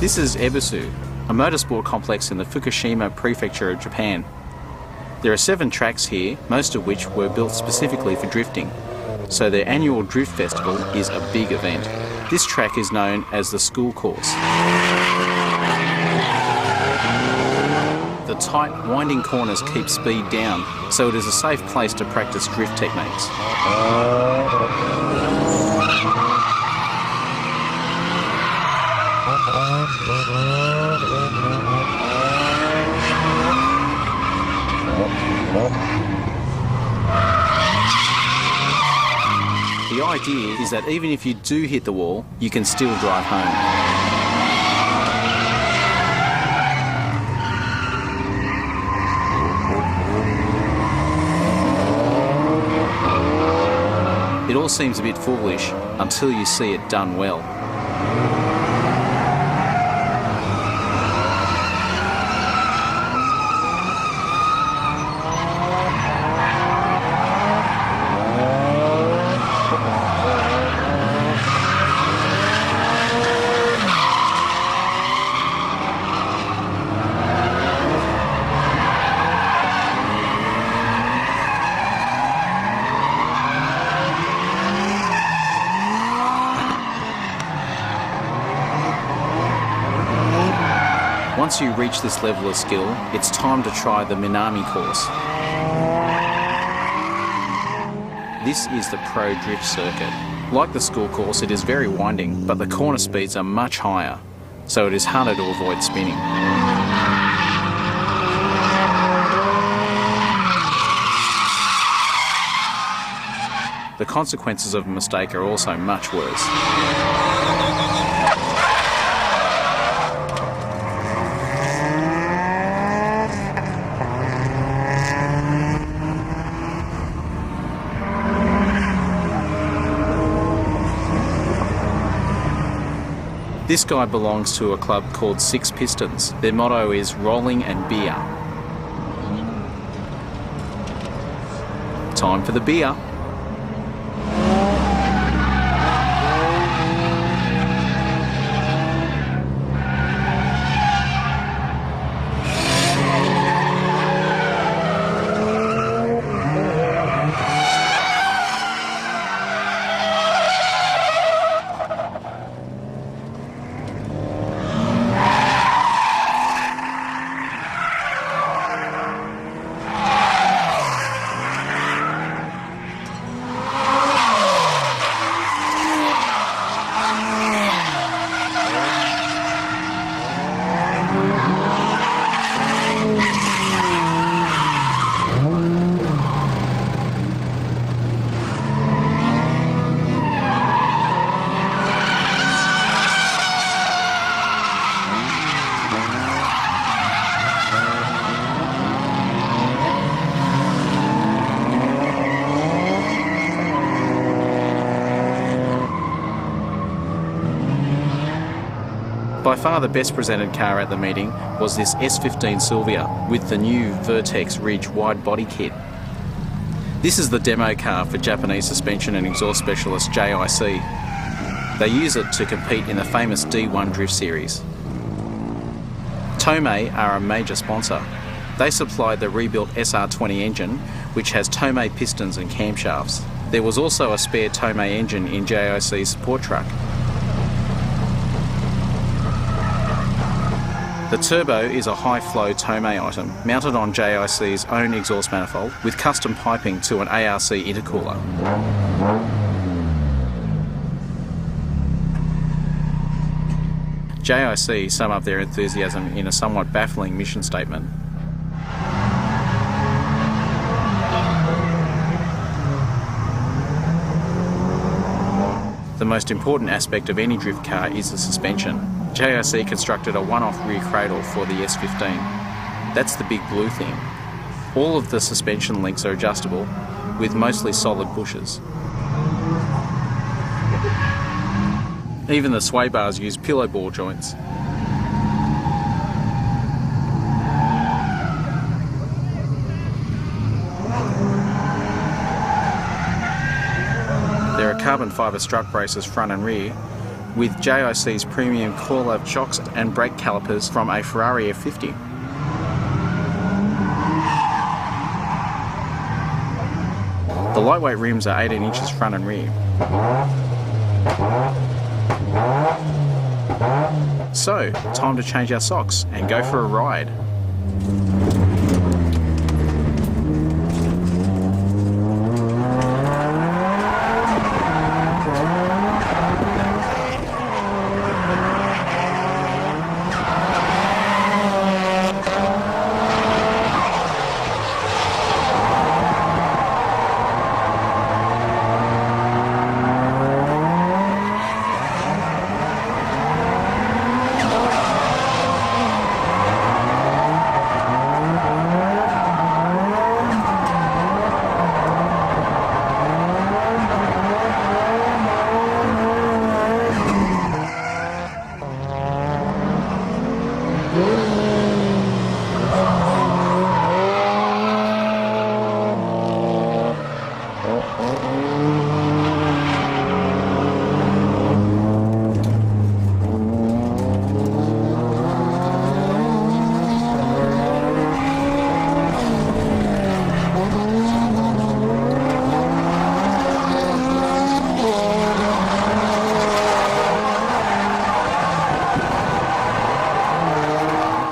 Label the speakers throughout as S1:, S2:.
S1: This is Ebisu, a motorsport complex in the Fukushima prefecture of Japan. There are 7 tracks here, most of which were built specifically for drifting, so their annual Drift Festival is a big event. This track is known as the school course. The tight, winding corners keep speed down, so it is a safe place to practice drift techniques. The idea is that even if you do hit the wall, you can still drive home. It all seems a bit foolish until you see it done well. Once you reach this level of skill, it's time to try the Minami course. This is the pro drift circuit. Like the school course, it is very winding, but the corner speeds are much higher, so it is harder to avoid spinning. The consequences of a mistake are also much worse. This guy belongs to a club called Six Pistons. Their motto is rolling and beer. Time for the beer. By far the best presented car at the meeting was this S15 Silvia with the new Vertex Ridge wide body kit. This is the demo car for Japanese suspension and exhaust specialist JIC. They use it to compete in the famous D1 Drift Series. Tomei are a major sponsor. They supplied the rebuilt SR20 engine, which has Tomei pistons and camshafts. There was also a spare Tomei engine in JIC's support truck. The turbo is a high-flow Tomei item, mounted on JIC's own exhaust manifold with custom piping to an ARC intercooler. JIC sum up their enthusiasm in a somewhat baffling mission statement. The most important aspect of any drift car is the suspension. JIC constructed a one-off rear cradle for the S15. That's the big blue thing. All of the suspension links are adjustable, with mostly solid bushes. Even the sway bars use pillow ball joints. There are carbon fibre strut braces front and rear, with JIC's premium Corla shocks and brake calipers from a Ferrari F50. The lightweight rims are 18 inches front and rear. So, time to change our socks and go for a ride.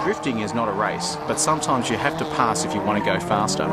S1: Drifting is not a race, but sometimes you have to pass if you want to go faster.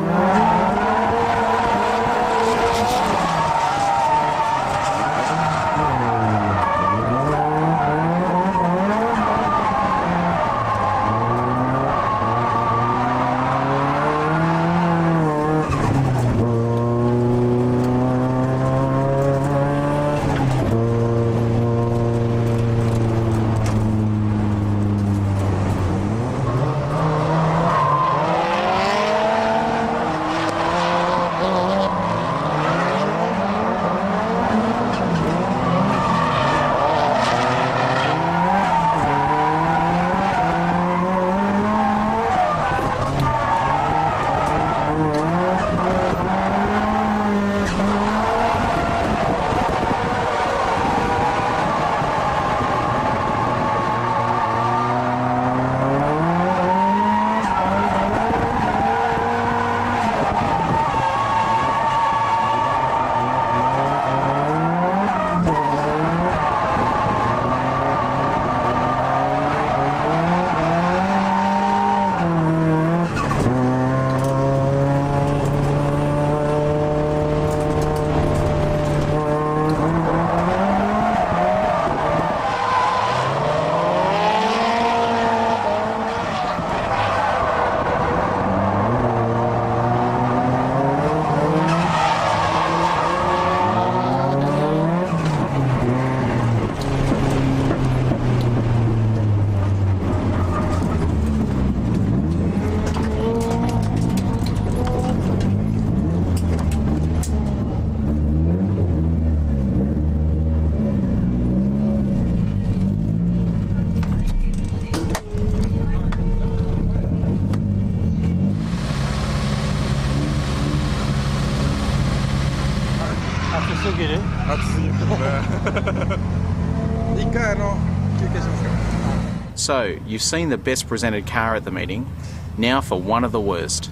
S1: So, you've seen the best presented car at the meeting, now for one of the worst.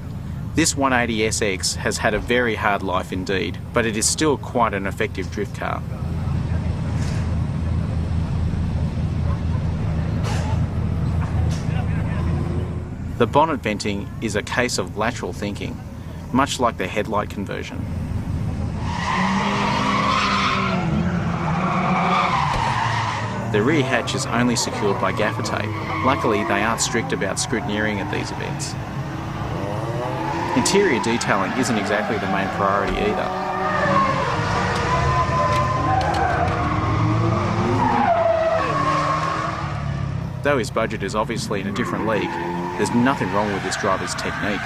S1: This 180SX has had a very hard life indeed, but it is still quite an effective drift car. The bonnet venting is a case of lateral thinking, much like the headlight conversion. The rear hatch is only secured by gaffer tape. Luckily, they aren't strict about scrutineering at these events. Interior detailing isn't exactly the main priority either. Though his budget is obviously in a different league, there's nothing wrong with this driver's technique.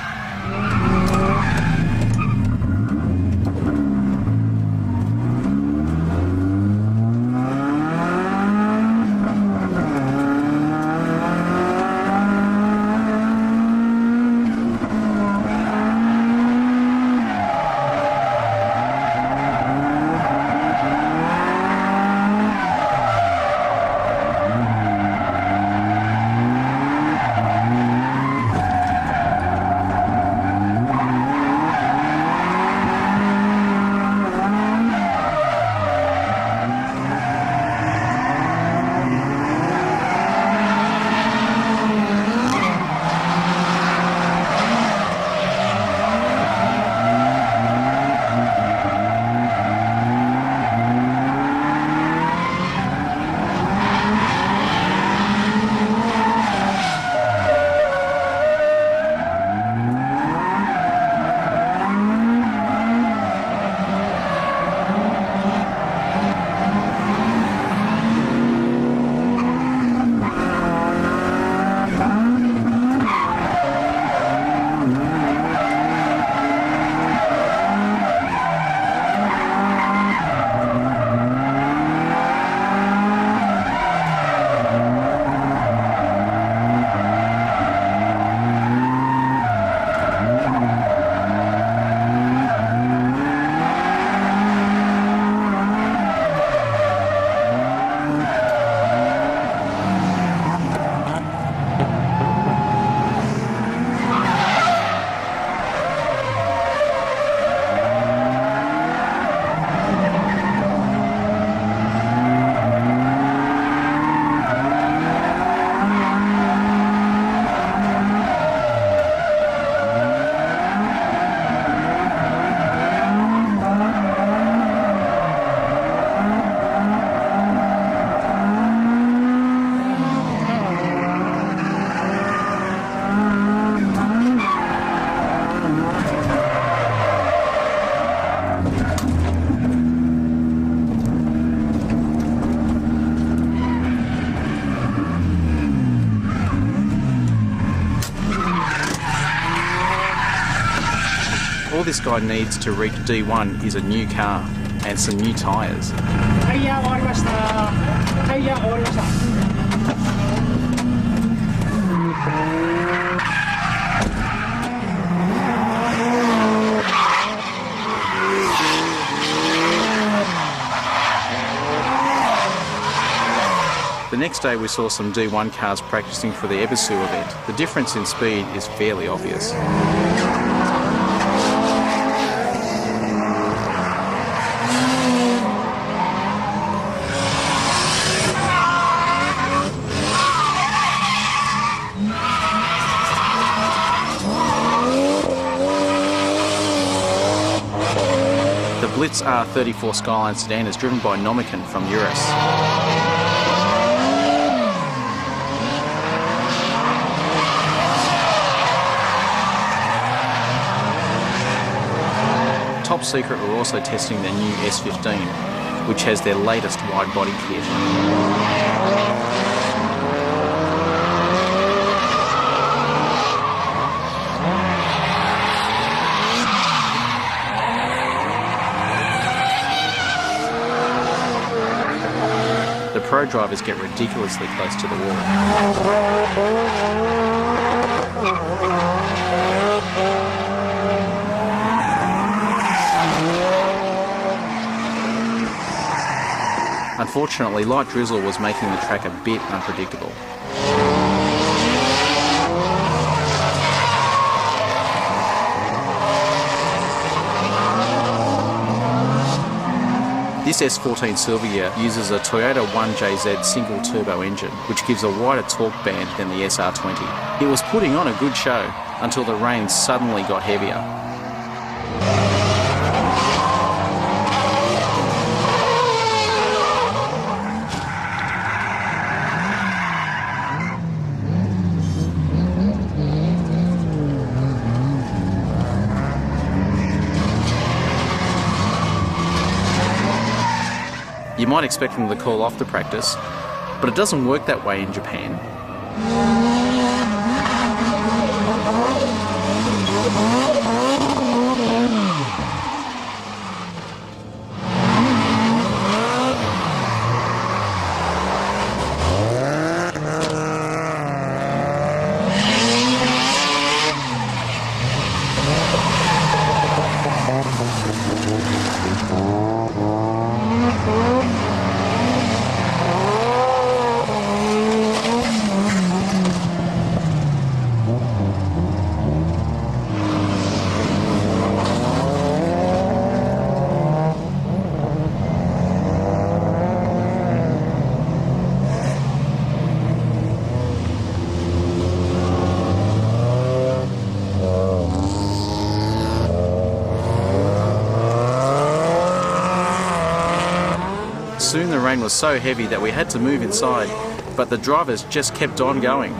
S1: All this guy needs to reach D1 is a new car and some new tyres. The next day we saw some D1 cars practicing for the Ebisu event. The difference in speed is fairly obvious. The Blitz R34 Skyline sedan is driven by Nomican from Urus. Top secret, we're also testing the new S15, which has their latest wide body kit. The pro drivers get ridiculously close to the wall. Unfortunately, light drizzle was making the track a bit unpredictable. This S14 Silvia uses a Toyota 1JZ single turbo engine, which gives a wider torque band than the SR20. It was putting on a good show until the rain suddenly got heavier. You might expect them to call off the practice, but it doesn't work that way in Japan. Soon the rain was so heavy that we had to move inside, but the drivers just kept on going.